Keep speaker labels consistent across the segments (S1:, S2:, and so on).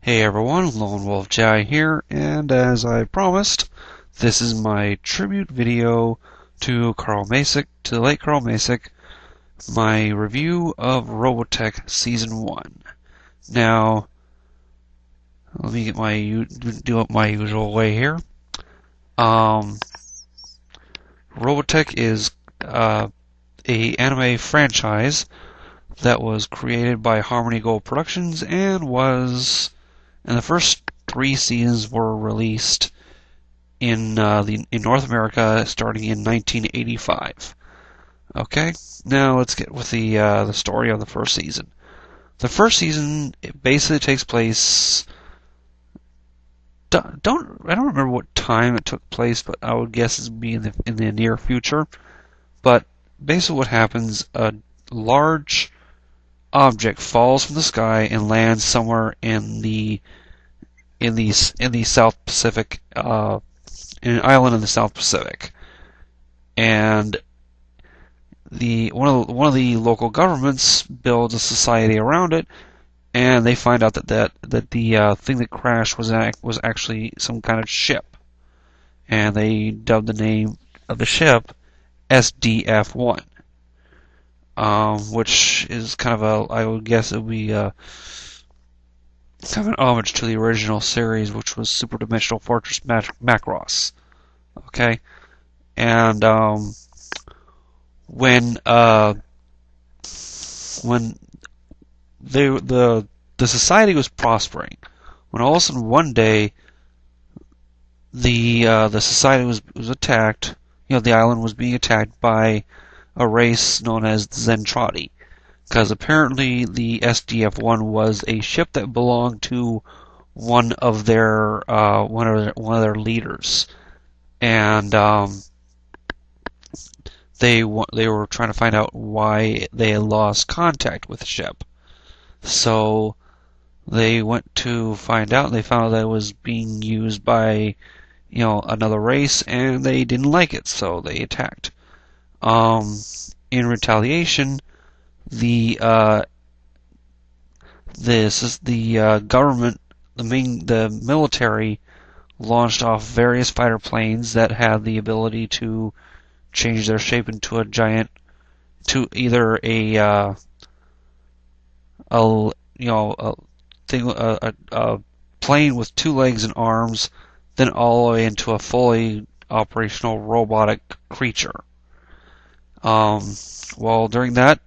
S1: Hey everyone, Lone Wolf Jai here, and as I promised, this is my tribute video to the late Carl Masick, my review of Robotech Season 1. Now, let me do it my usual way here. Robotech is a anime franchise that was created by Harmony Gold Productions and the first 3 seasons were released in North America starting in 1985. Okay, now let's get with the story of the first season. The first season basically takes place. I don't remember what time it took place, but I would guess it would be in the near future. But basically, what happens? A large object falls from the sky and lands somewhere in the South Pacific, in an island in the South Pacific, and one of the local governments builds a society around it, and they find out that the thing that crashed was actually some kind of ship, and they dubbed the name of the ship SDF-1. Which is kind of I would guess it would be kind of an homage to the original series, which was Super Dimensional Fortress Macross. Okay, and when the society was prospering, when all of a sudden one day the society was attacked. The island was being attacked by a race known as the Zentradi, because apparently the SDF-1 was a ship that belonged to one of their leaders, and they were trying to find out why they had lost contact with the ship. So they went to find out, and they found that it was being used by another race, and they didn't like it, so they attacked. In retaliation, the government, the military, launched off various fighter planes that had the ability to change their shape into either a plane with 2 legs and arms, then all the way into a fully operational robotic creature. Well, during that,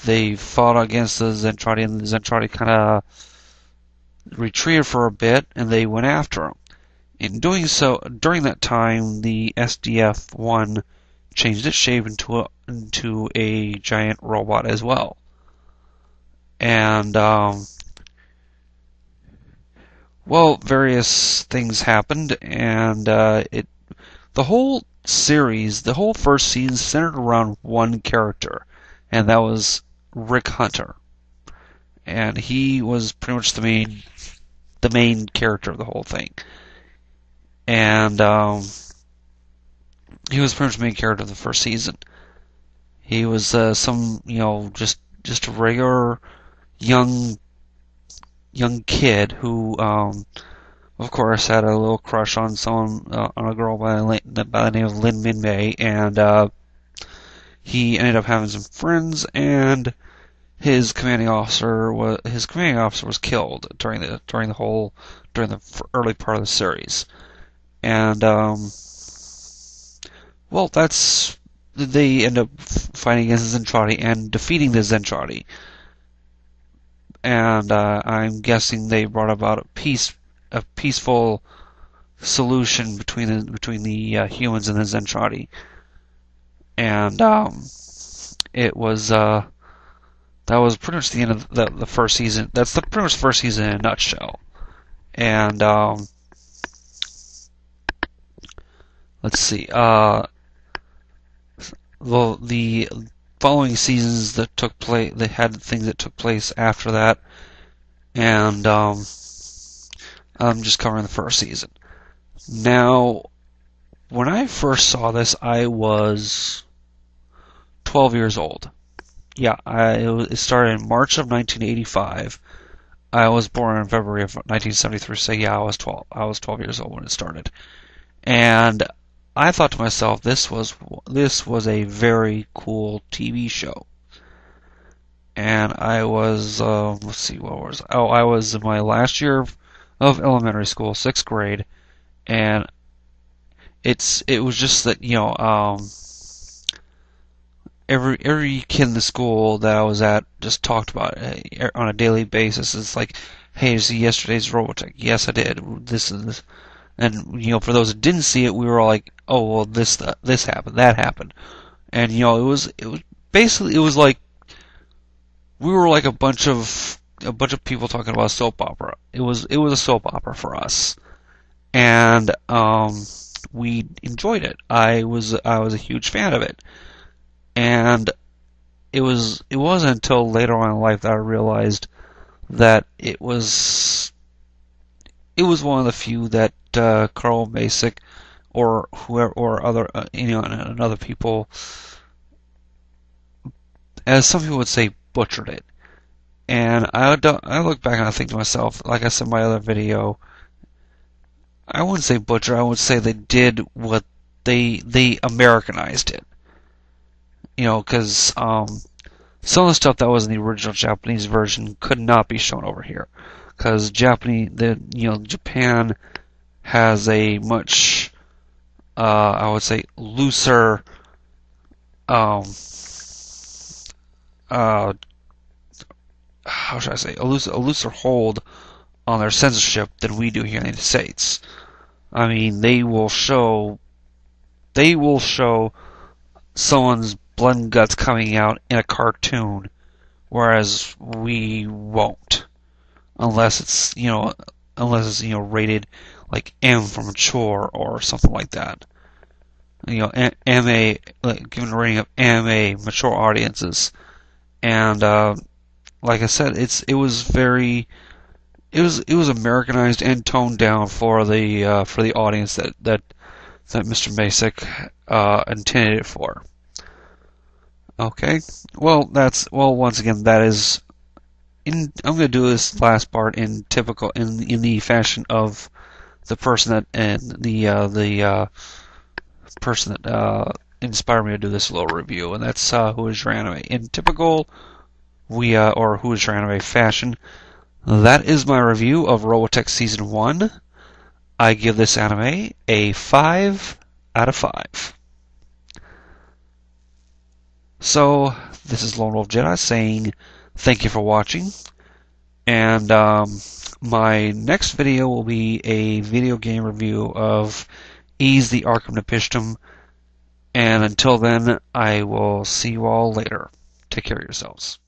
S1: they fought against the Zentradi, and the Zentradi kind of retreated for a bit, and they went after them. In doing so, during that time, the SDF-1 changed its shape into a giant robot as well. And well, various things happened, and the whole series, the whole first season, centered around one character, and that was Rick Hunter. And he was pretty much the main character of the whole thing. And he was pretty much the main character of the first season. He was just a regular young kid who of course had a little crush on on a girl by the name of Lin Min Mei, and he ended up having some friends, and his commanding officer was killed during the early part of the series. And well, they end up fighting against the Zentradi and defeating the Zentradi. And I'm guessing they brought about a peaceful solution between the humans and the Zentradi. And it was that was pretty much the end of the first season. That's pretty much the first season in a nutshell. And let's see. The following seasons that took place, they had things that took place after that, and I'm just covering the first season. Now, when I first saw this, I was 12 years old. Yeah, it started in March of 1985. I was born in February of 1973, so yeah, I was 12. I was 12 years old when it started. And I thought to myself, this was a very cool TV show. And I was, let's see, what was, oh, I was in my last year of elementary school, 6th grade, and it was just that, every kid in the school that I was at just talked about it on a daily basis. It's like, hey, did you see yesterday's Robotech? Yes, I did. This is this. And for those that didn't see it, we were all like, oh, well, this happened, that happened, and it was basically, it was like we were like a bunch of people talking about a soap opera. It was a soap opera for us, and we enjoyed it. I was a huge fan of it. And it wasn't until later on in life that I realized that it was one of the few that Carl Basic or whoever or other and other people, as some people would say, butchered it. And I look back and I think to myself, like I said in my other video, I wouldn't say butcher. I would say they did what they Americanized it. Because some of the stuff that was in the original Japanese version could not be shown over here, because Japan has a much, I would say, looser, how should I say, a looser hold on their censorship than we do here in the United States. I mean, they will show someone's blood and guts coming out in a cartoon, whereas we won't, unless it's rated like M for mature or something like that. MA, like given a rating of MA, mature audiences, and like I said, it was Americanized and toned down for the audience that Mr. Basic intended it for. Okay, well once again, that is I'm going to do this last part in the fashion of the person that person that inspired me to do this little review, and that's Who Is Your Anime in typical WIYA or Who Is Your Anime fashion. That is my review of Robotech Season 1. I give this anime a 5 out of 5. So, this is Lone Wolf Jedi saying thank you for watching, and my next video will be a video game review of Ys the Arkham Nepishtim, and until then, I will see you all later. Take care of yourselves.